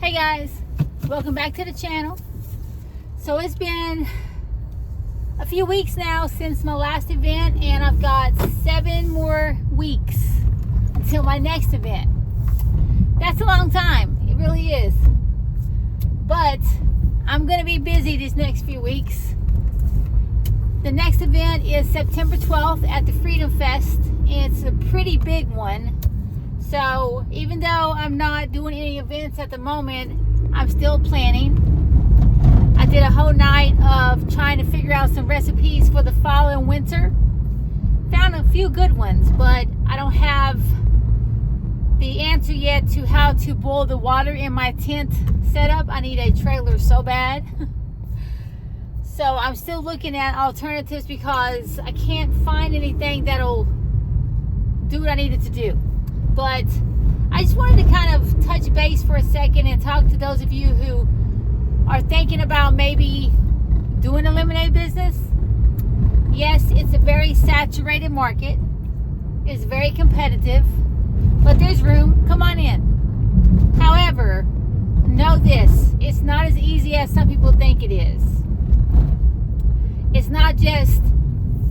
Hey guys, welcome back to the channel. So it's been a few weeks now since my last event, and I've got 7 more weeks until my next event. That's a long time, it really is. But I'm gonna be busy these next few weeks. The next event is September 12th at the Freedom Fest. It's a pretty big one. So even though I'm not doing any events at the moment, I'm still planning. I did a whole night of trying to figure out some recipes for the fall and winter. Found a few good ones, but I don't have the answer yet to how to boil the water in my tent setup. I need a trailer so bad. So I'm still looking at alternatives because I can't find anything that'll do what I needed to do. But I just wanted to kind of touch base for a second and talk to those of you who are thinking about maybe doing a lemonade business. Yes, it's a very saturated market. It's very competitive, but there's room. Come on in. However, know this, it's not as easy as some people think it is. It's not just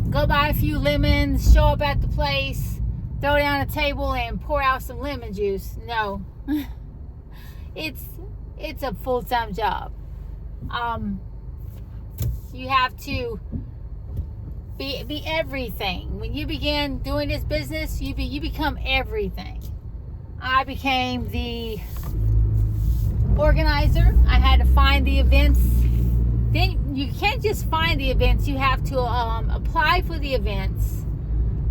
go buy a few lemons, show up at the place, throw down a table and pour out some lemon juice. No. It's a full-time job. You have to be everything. When you begin doing this business, you become everything. I became the organizer. I had to find the events. Then you can't just find the events. You have to apply for the events,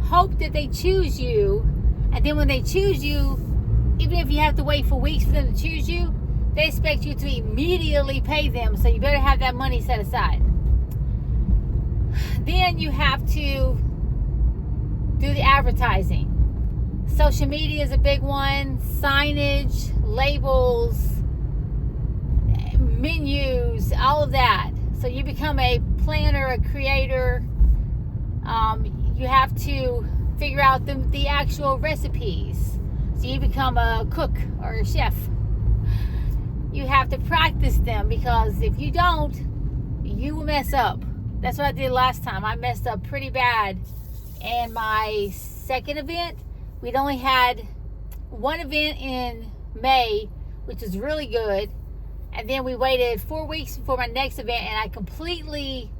hope that they choose you, and then when they choose you, even if you have to wait for weeks for them to choose you, they expect you to immediately pay them, so you better have that money set aside. Then you have to do the advertising. Social media is a big one, signage, labels, menus, all of that. So you become a planner, a creator. You have to figure out the actual recipes. So you become a cook or a chef. You have to practice them, because if you don't, you will mess up. That's what I did last time. I messed up pretty bad. And my second event, we'd only had one event in May, which was really good. And then we waited 4 weeks before my next event, and I completely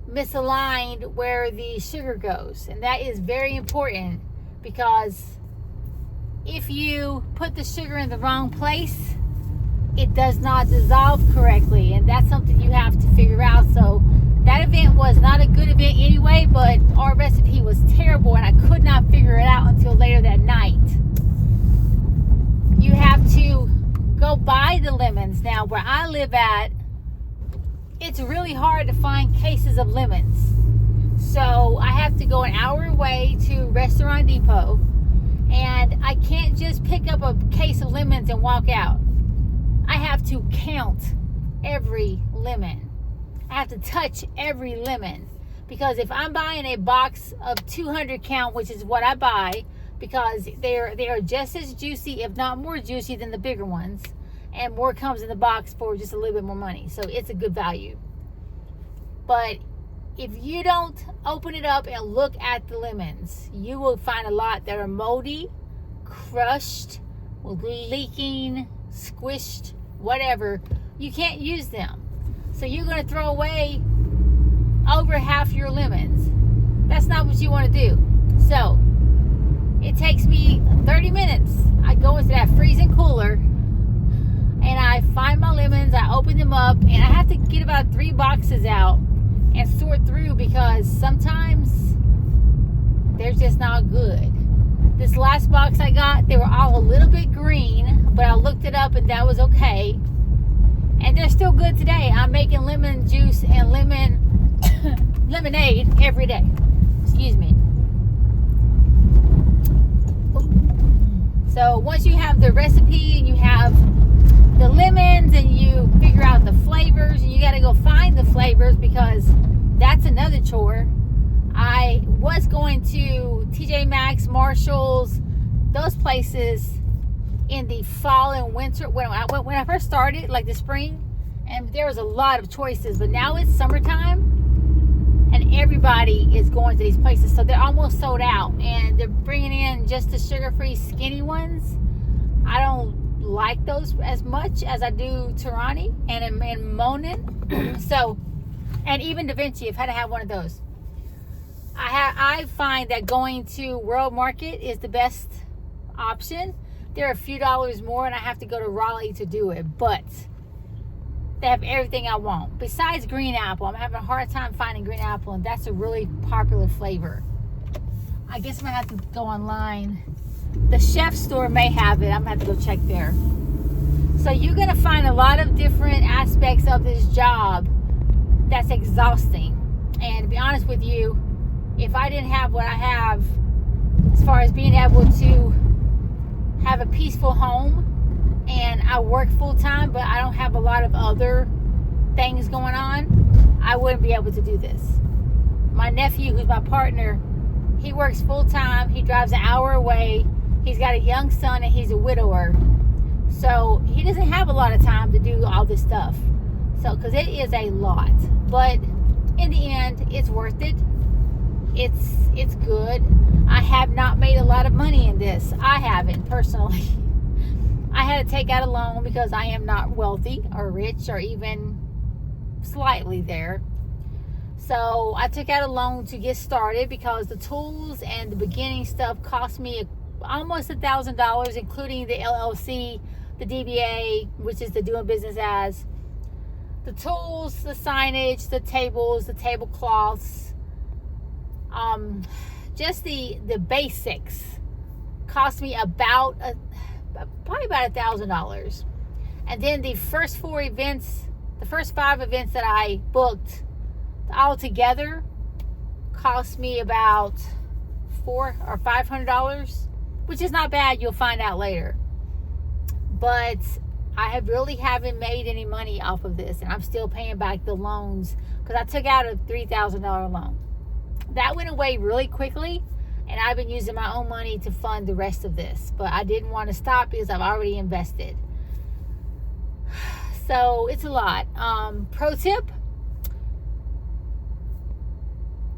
misaligned where the sugar goes. And that is very important, because if you put the sugar in the wrong place, it does not dissolve correctly, and that's something you have to figure out. So that event was not a good event anyway, but our recipe was terrible, and I could not figure it out until later that night. You have to go buy the lemons. Now, where I live at, it's really hard to find cases of lemons. So I have to go an hour away to Restaurant Depot, and I can't just pick up a case of lemons and walk out. I have to count every lemon. I have to touch every lemon, because if I'm buying a box of 200 count, which is what I buy, because they are just as juicy, if not more juicy, than the bigger ones, and more comes in the box for just a little bit more money. So it's a good value. But if you don't open it up and look at the lemons, you will find a lot that are moldy, crushed, leaking, squished, whatever. You can't use them. So you're going to throw away over half your lemons. That's not what you want to do. So it takes me 30 minutes. I go into that freezing cooler and I find my lemons. I open them up, and I have to get about 3 boxes out and sort through, because sometimes they're just not good. This last box I got, they were all a little bit green, but I looked it up and that was okay. And they're still good today. I'm making lemon juice and lemonade every day. Excuse me. So once you have the recipe and you have the lemons and you figure out the flavors, and you got to go find the flavors, because that's another chore. I was going to TJ Maxx, Marshalls, those places in the fall and winter when I first started, like the spring, and there was a lot of choices. But now it's summertime, and everybody is going to these places, so they're almost sold out, and they're bringing in just the sugar-free skinny ones. I don't like those as much as I do Torani and Monin. So, and even Da Vinci, I've had to have one of those. I find that going to World Market is the best option. They're a few dollars more, and I have to go to Raleigh to do it, but they have everything I want. Besides green apple, I'm having a hard time finding green apple, and that's a really popular flavor. I guess I'm gonna have to go online. The Chef store may have it. I'm gonna have to go check there. So you're gonna find a lot of different aspects of this job that's exhausting. And to be honest with you, if I didn't have what I have, as far as being able to have a peaceful home, and I work full time, but I don't have a lot of other things going on, I wouldn't be able to do this. My nephew, who's my partner, he works full time. He drives an hour away. He's got a young son, and he's a widower. So he doesn't have a lot of time to do all this stuff. So, because it is a lot. But in the end, it's worth it. It's good. I have not made a lot of money in this. I haven't, personally. I had to take out a loan because I am not wealthy or rich or even slightly there. So I took out a loan to get started because the tools and the beginning stuff cost me almost $1,000, including the LLC, the DBA, which is the doing business as, the tools, the signage, the tables, the tablecloths, just the basics cost me probably about $1,000. And then the first 5 events that I booked all together cost me about $400 or $500, which is not bad. You'll find out later. But I really haven't made any money off of this, and I'm still paying back the loans because I took out a $3,000 loan. That went away really quickly, and I've been using my own money to fund the rest of this. But I didn't want to stop because I've already invested. So it's a lot. Pro tip: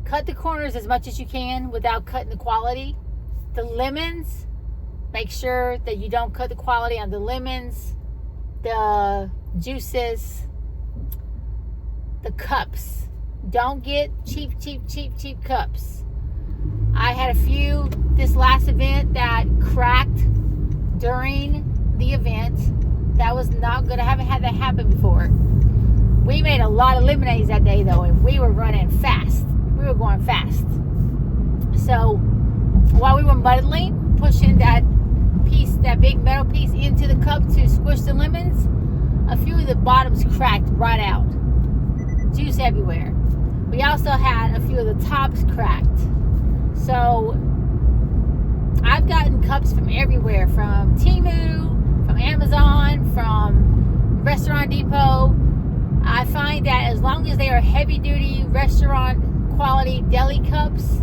cut the corners as much as you can without cutting the quality. The lemons, make sure that you don't cut the quality on the lemons, the juices, the cups. Don't get cheap cups. I had a few this last event that cracked during the event. That was not good. I haven't had that happen before. We made a lot of lemonades that day though, and we were running fast. We were going fast. So while we were muddling, pushing that big metal piece into the cup to squish the lemons, a few of the bottoms cracked right out. Juice everywhere. We also had a few of the tops cracked. So I've gotten cups from everywhere, from Temu, from Amazon, from Restaurant Depot. I find that as long as they are heavy duty restaurant quality deli cups,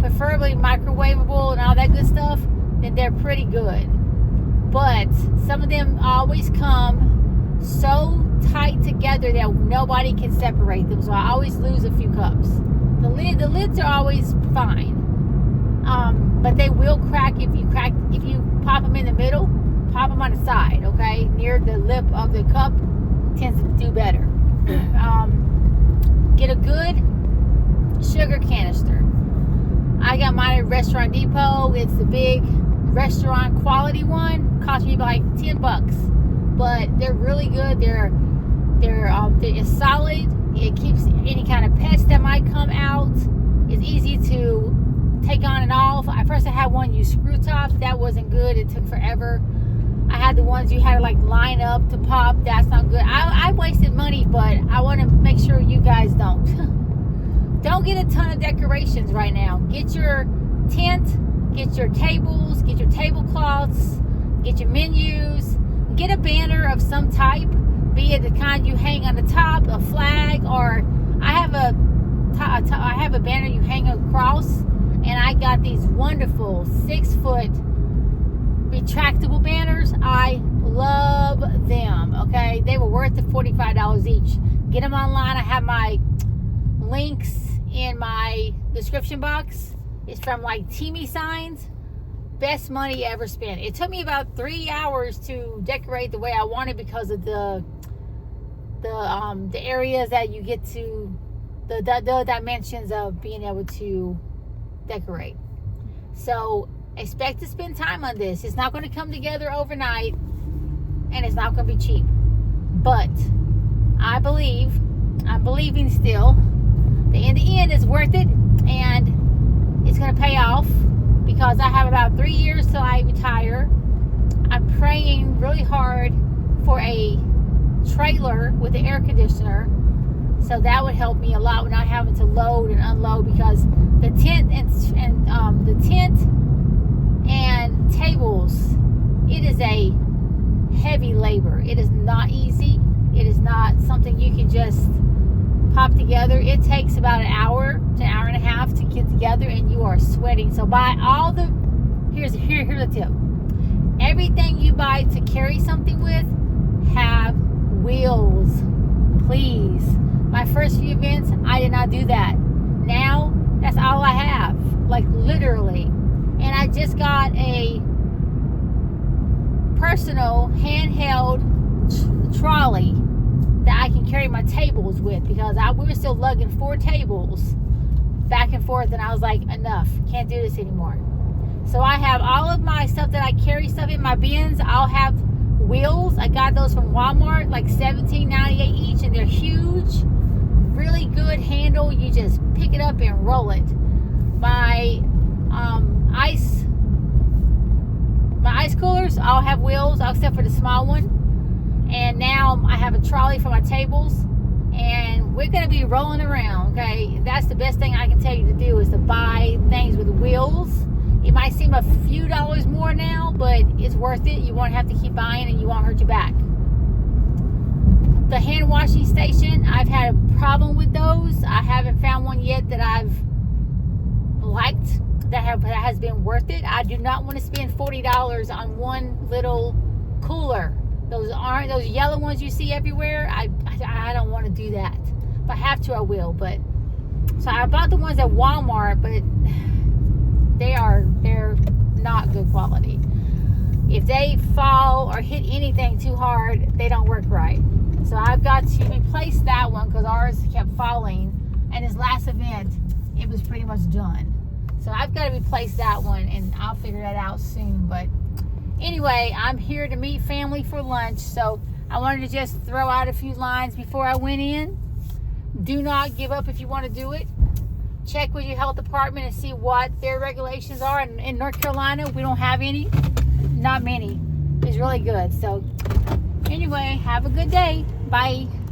preferably microwavable and all that good stuff, then they're pretty good. But some of them always come so tight together that nobody can separate them, so I always lose a few cups. The lids are always fine, but they will crack if you pop them in the middle. Pop them on the side, okay, near the lip of the cup tends to do better. Get a good sugar canister. I got mine at Restaurant Depot. It's the big restaurant quality one. Cost me like $10, but they're really good. They're solid. It keeps any kind of pets that might come out. It's easy to take on and off. At first I had one use screw tops. That wasn't good. It took forever. I had the ones you had to like line up to pop. That's not good. I wasted money, but I want to make sure you guys don't. Don't get a ton of decorations right now. Get your tent, get your tables, get your tablecloths, get your menus, get a banner of some type, be it the kind you hang on the top, a flag, or I have a banner you hang across, and I got these wonderful 6-foot retractable banners. I love them. Okay, they were worth the $45 each. Get them online. I have my links in my description box. It's from like Teamy Signs. Best money ever spent. It took me about 3 hours to decorate the way I wanted because of the areas that you get to, the dimensions of being able to decorate. So expect to spend time on this. It's not going to come together overnight, and it's not going to be cheap. But I'm believing still that in the end it's worth it, and it's going to pay off because I have about 3 years till I retire. I'm praying really hard for a trailer with an air conditioner, so that would help me a lot when not having to load and unload, because the tent and tables, it is a heavy labor. It is not easy. It is not something you can just pop together. It takes about an hour to an hour and a half to get together, and you are sweating. So buy all the here's a tip. Everything you buy to carry something with, have wheels, please. My first few events, I did not do that. Now that's all I have, like literally. And I just got a personal handheld trolley that I can carry my tables with, because we were still lugging 4 tables back and forth, and I was like, enough, can't do this anymore. So I have all of my stuff that I carry stuff in my bins. I'll have wheels. I got those from Walmart, like $17.98 each, and they're huge, really good handle. You just pick it up and roll it. My ice coolers all have wheels, except for the small one. And now I have a trolley for my tables, and we're going to be rolling around. Okay, that's the best thing I can tell you to do, is to buy things with wheels. It might seem a few dollars more now, but it's worth it. You won't have to keep buying, and you won't hurt your back. The hand washing station, I've had a problem with those. I haven't found one yet that I've liked, that has been worth it. I do not want to spend $40 on one little cooler. Those yellow ones you see everywhere. I don't want to do that. If I have to, I will. But so I bought the ones at Walmart, but they're not good quality. If they fall or hit anything too hard, they don't work right. So I've got to replace that one, because ours kept falling, and his last event, it was pretty much done. So I've got to replace that one, and I'll figure that out soon. But anyway, I'm here to meet family for lunch, so I wanted to just throw out a few lines before I went in. Do not give up if you want to do it. Check with your health department and see what their regulations are. In North Carolina, we don't have any. Not many. It's really good. So anyway, have a good day. Bye.